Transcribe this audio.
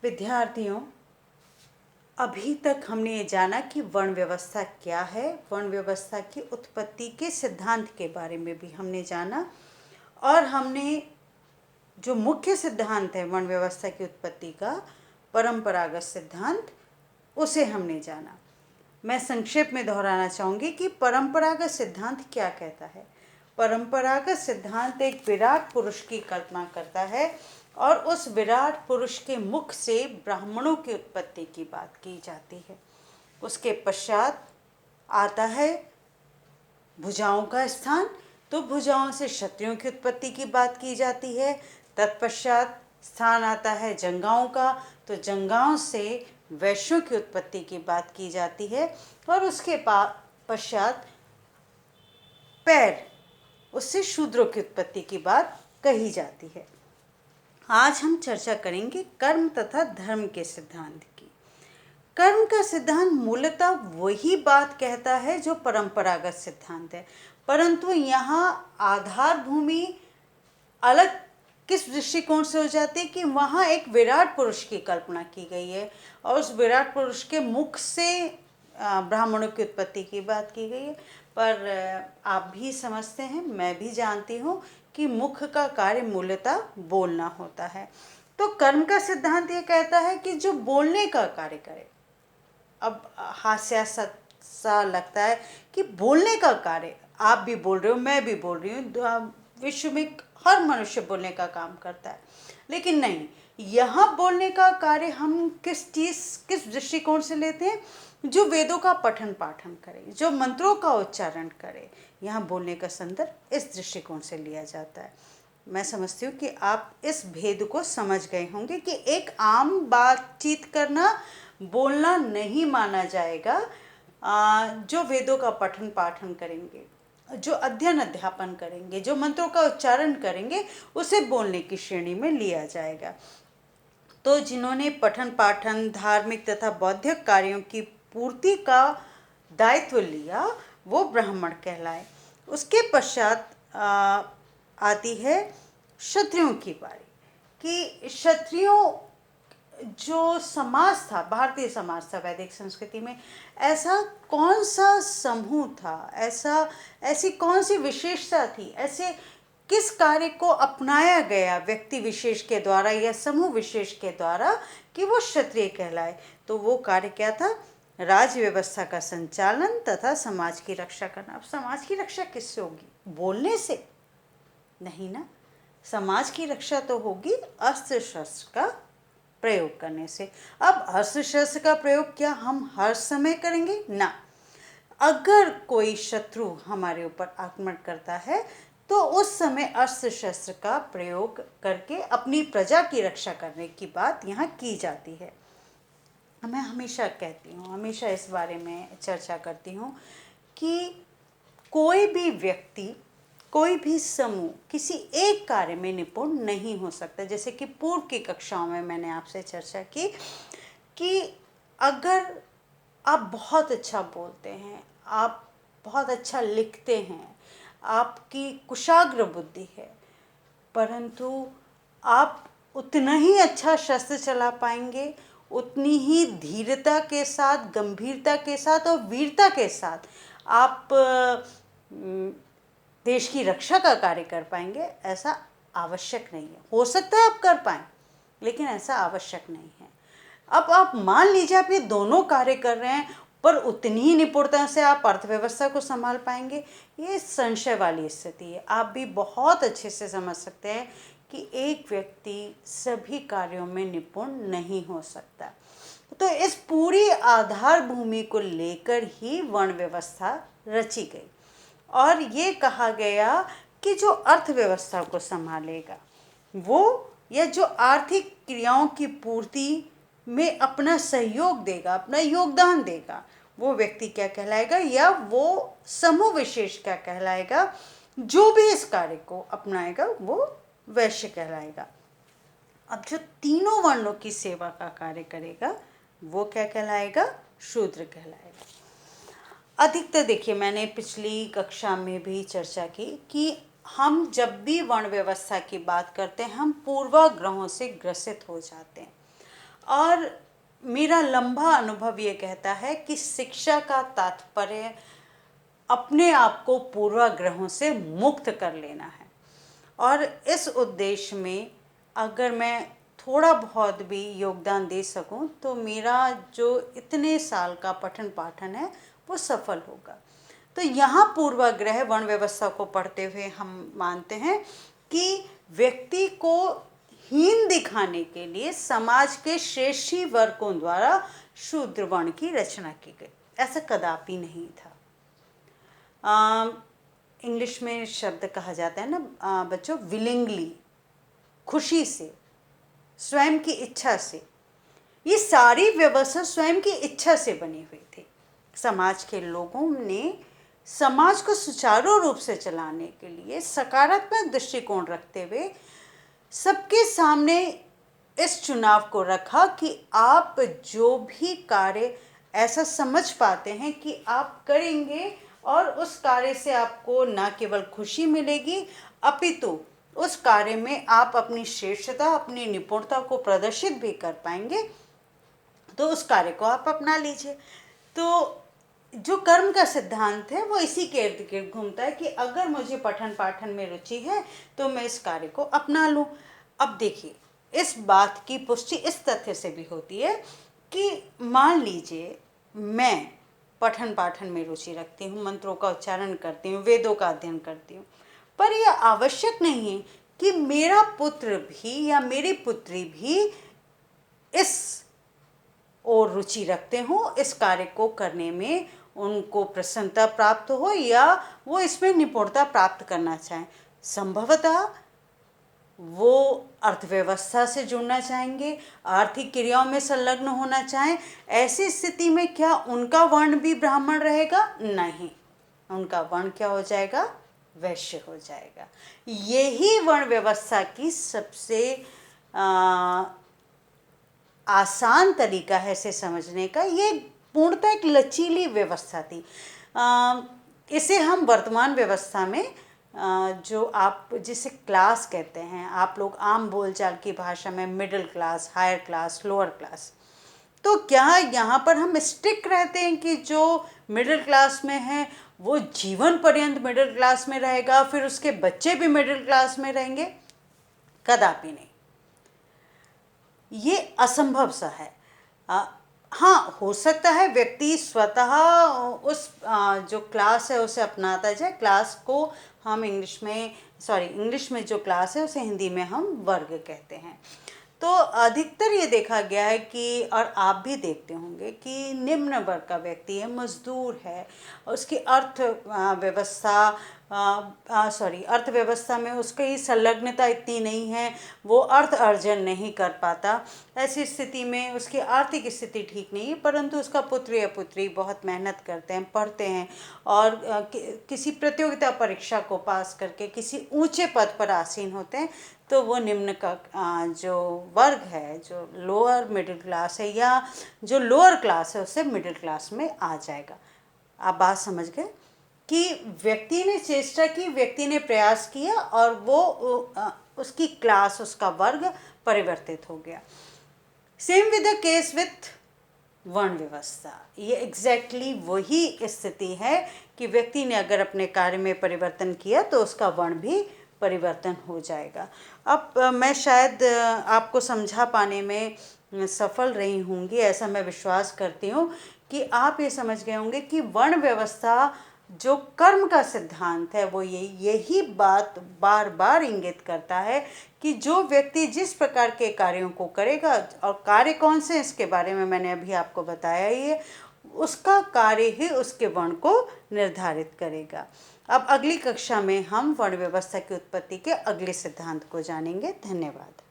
विद्यार्थियों, अभी तक हमने ये जाना कि वर्ण व्यवस्था क्या है, वर्ण व्यवस्था की उत्पत्ति के सिद्धांत के बारे में भी हमने जाना और हमने जो मुख्य सिद्धांत है वर्ण व्यवस्था की उत्पत्ति का, परंपरागत सिद्धांत, उसे हमने जाना। मैं संक्षेप में दोहराना चाहूँगी कि परंपरागत सिद्धांत क्या कहता है। परंपरागत सिद्धांत एक विराट पुरुष की कल्पना करता है और उस विराट पुरुष के मुख से ब्राह्मणों की उत्पत्ति की बात की जाती है। उसके पश्चात आता है भुजाओं का स्थान, तो भुजाओं से क्षत्रियों की उत्पत्ति की बात की जाती है। तत्पश्चात स्थान आता है जंगाओं का, तो जंगाओं से वैश्यों की उत्पत्ति की बात की जाती है और उसके पश्चात पैर, उससे शूद्रों की उत्पत्ति की बात कही जाती है। आज हम चर्चा करेंगे कर्म तथा धर्म के सिद्धांत की। कर्म का सिद्धांत मूलतः वही बात कहता है जो परंपरागत सिद्धांत है, परंतु यहाँ आधार भूमि अलग किस दृष्टिकोण से हो जाती है कि वहाँ एक विराट पुरुष की कल्पना की गई है और उस विराट पुरुष के मुख से ब्राह्मणों की उत्पत्ति की बात की गई है। पर आप भी समझते हैं, मैं भी जानती हूँ कि मुख का कार्य मूलतः बोलना होता है। तो कर्म का सिद्धांत ये कहता है कि जो बोलने का कार्य करे। अब हास्यास्पद सा लगता है कि बोलने का कार्य, आप भी बोल रहे हो, मैं भी बोल रही हूँ, विश्व में हर मनुष्य बोलने का काम करता है, लेकिन नहीं, यहाँ बोलने का कार्य हम किस दृष्टिकोण से लेते हैं? जो वेदों का पठन पाठन करे, जो मंत्रों का उच्चारण करे, यहाँ बोलने का संदर्भ इस दृष्टिकोण से लिया जाता है। मैं समझती हूँ कि आप इस भेद को समझ गए होंगे कि एक आम बातचीत करना बोलना नहीं माना जाएगा। जो वेदों का पठन पाठन करेंगे, जो अध्ययन अध्यापन करेंगे, जो मंत्रों का उच्चारण करेंगे, उसे बोलने की श्रेणी में लिया जाएगा। तो जिन्होंने पठन पाठन, धार्मिक तथा बौद्धिक कार्यों की पूर्ति का दायित्व लिया, वो ब्राह्मण कहलाए। उसके पश्चात आती है क्षत्रियों की बारी, कि क्षत्रियों जो समाज था, भारतीय समाज था वैदिक संस्कृति में, ऐसा कौन सा समूह था, ऐसी कौन सी विशेषता थी, ऐसे किस कार्य को अपनाया गया व्यक्ति विशेष के द्वारा या समूह विशेष के द्वारा कि वो क्षत्रिय कहलाए? तो वो कार्य क्या था? राज्य व्यवस्था का संचालन तथा समाज की रक्षा करना। अब समाज की रक्षा किससे होगी? बोलने से नहीं ना। समाज की रक्षा तो होगी अस्त्र शस्त्र का प्रयोग करने से। अब अस्त्र शस्त्र का प्रयोग क्या हम हर समय करेंगे? ना। अगर कोई शत्रु हमारे ऊपर आक्रमण करता है तो उस समय अस्त्र शस्त्र का प्रयोग करके अपनी प्रजा की रक्षा करने की बात यहाँ की जाती है। मैं हमेशा कहती हूँ, हमेशा इस बारे में चर्चा करती हूँ कि कोई भी व्यक्ति, कोई भी समूह किसी एक कार्य में निपुण नहीं हो सकता। जैसे कि पूर्व की कक्षाओं में मैंने आपसे चर्चा की कि अगर आप बहुत अच्छा बोलते हैं, आप बहुत अच्छा लिखते हैं, आपकी कुशाग्र बुद्धि है, परंतु आप उतना ही अच्छा शस्त्र चला पाएंगे, उतनी ही धीरता के साथ, गंभीरता के साथ और वीरता के साथ आप देश की रक्षा का कार्य कर पाएंगे, ऐसा आवश्यक नहीं है। हो सकता है आप कर पाएं, लेकिन ऐसा आवश्यक नहीं है। अब आप मान लीजिए आप ये दोनों कार्य कर रहे हैं, पर उतनी ही निपुणता से आप अर्थव्यवस्था को संभाल पाएंगे, ये संशय वाली स्थिति है। आप भी बहुत अच्छे से समझ सकते हैं कि एक व्यक्ति सभी कार्यों में निपुण नहीं हो सकता। तो इस पूरी आधार भूमि को लेकर ही वर्ण व्यवस्था रची गई और ये कहा गया कि जो अर्थव्यवस्था को संभालेगा वो, या जो आर्थिक क्रियाओं की पूर्ति में अपना सहयोग देगा, अपना योगदान देगा, वो व्यक्ति क्या कहलाएगा, या वो समूह विशेष क्या कहलाएगा? जो भी इस कार्य को अपनाएगा वो वैश्य कहलाएगा। अब जो तीनों वर्णों की सेवा का कार्य करेगा वो क्या कहलाएगा? शूद्र कहलाएगा। अधिकतर देखिए, मैंने पिछली कक्षा में भी चर्चा की कि हम जब भी वर्ण व्यवस्था की बात करते हैं हम पूर्वाग्रहों से ग्रसित हो जाते हैं। और मेरा लंबा अनुभव ये कहता है कि शिक्षा का तात्पर्य अपने आप को पूर्वाग्रहों से मुक्त कर लेना है। और इस उद्देश्य में अगर मैं थोड़ा बहुत भी योगदान दे सकूं तो मेरा जो इतने साल का पठन पाठन है वो सफल होगा। तो यहाँ पूर्वाग्रह वर्ण व्यवस्था को पढ़ते हुए हम मानते हैं कि व्यक्ति को हीन दिखाने के लिए समाज के श्रेष्ठी वर्गों द्वारा शूद्र वर्ण की रचना की गई। ऐसा कदापि नहीं था। इंग्लिश में शब्द कहा जाता है ना बच्चों, विलिंगली, खुशी से, स्वयं की इच्छा से। ये सारी व्यवस्था स्वयं की इच्छा से बनी हुई थी। समाज के लोगों ने समाज को सुचारू रूप से चलाने के लिए सकारात्मक दृष्टिकोण रखते हुए सबके सामने इस चुनाव को रखा कि आप जो भी कार्य ऐसा समझ पाते हैं कि आप करेंगे और उस कार्य से आपको न केवल खुशी मिलेगी अपितु उस कार्य में आप अपनी श्रेष्ठता, अपनी निपुणता को प्रदर्शित भी कर पाएंगे, तो उस कार्य को आप अपना लीजिए। तो जो कर्म का सिद्धांत है वो इसी के इर्द गिर्द घूमता है कि अगर मुझे पठन पाठन में रुचि है तो मैं इस कार्य को अपना लूँ। अब देखिए, इस बात की पुष्टि इस तथ्य से भी होती है कि मान लीजिए मैं पठन पाठन में रुचि रखती हूँ, मंत्रों का उच्चारण करती हूँ, वेदों का अध्ययन करती हूँ, पर यह आवश्यक नहीं है कि मेरा पुत्र भी या मेरी पुत्री भी इस और रुचि रखते हो, इस कार्य को करने में उनको प्रसन्नता प्राप्त हो या वो इसमें निपुणता प्राप्त करना चाहें। संभवतः वो अर्थव्यवस्था से जुड़ना चाहेंगे, आर्थिक क्रियाओं में संलग्न होना चाहें। ऐसी स्थिति में क्या उनका वर्ण भी ब्राह्मण रहेगा? नहीं, उनका वर्ण क्या हो जाएगा? वैश्य हो जाएगा। यही वर्ण व्यवस्था की सबसे आसान तरीका है इसे समझने का। ये पूर्णतः एक लचीली व्यवस्था थी। इसे हम वर्तमान व्यवस्था में जो आप जिसे क्लास कहते हैं, आप लोग आम बोलचाल की भाषा में middle class, higher class, lower class, तो क्या यहाँ पर हम स्टिक रहते हैं कि जो मिडिल क्लास में है वो जीवन पर्यंत मिडिल क्लास में रहेगा, फिर उसके बच्चे भी मिडिल क्लास में रहेंगे? कदापि नहीं। ये असंभव सा है। हाँ, हो सकता है व्यक्ति स्वतः उस जो क्लास है उसे अपनाता जाए। क्लास को हम इंग्लिश में जो क्लास है उसे हिंदी में हम वर्ग कहते हैं। तो अधिकतर ये देखा गया है कि, और आप भी देखते होंगे कि निम्न वर्ग का व्यक्ति है, मजदूर है, उसकी अर्थव्यवस्था में उसकी संलग्नता इतनी नहीं है, वो अर्थ अर्जन नहीं कर पाता। ऐसी स्थिति में उसकी आर्थिक स्थिति ठीक नहीं है, परंतु उसका पुत्र या पुत्री बहुत मेहनत करते हैं, पढ़ते हैं और किसी प्रतियोगिता परीक्षा को पास करके किसी ऊंचे पद पर आसीन होते हैं, तो वो निम्न का जो वर्ग है, जो लोअर मिडिल क्लास है या जो लोअर क्लास है, उससे मिडिल क्लास में आ जाएगा। आप बात समझ गए कि व्यक्ति ने चेष्टा की, व्यक्ति ने प्रयास किया और वो उसकी क्लास, उसका वर्ग परिवर्तित हो गया। Same with the case with वर्ण व्यवस्था। ये एग्जैक्टली वही स्थिति है कि व्यक्ति ने अगर अपने कार्य में परिवर्तन किया तो उसका वर्ण भी परिवर्तन हो जाएगा। अब मैं शायद आपको समझा पाने में सफल रही होंगी, ऐसा मैं विश्वास करती हूँ कि आप ये समझ गए होंगे कि वर्ण व्यवस्था जो कर्म का सिद्धांत है वो यही बात बार बार इंगित करता है कि जो व्यक्ति जिस प्रकार के कार्यों को करेगा, और कार्य कौन से इसके बारे में मैंने अभी आपको बताया ही है, उसका कार्य ही उसके वर्ण को निर्धारित करेगा। अब अगली कक्षा में हम वर्ण व्यवस्था की उत्पत्ति के अगले सिद्धांत को जानेंगे। धन्यवाद।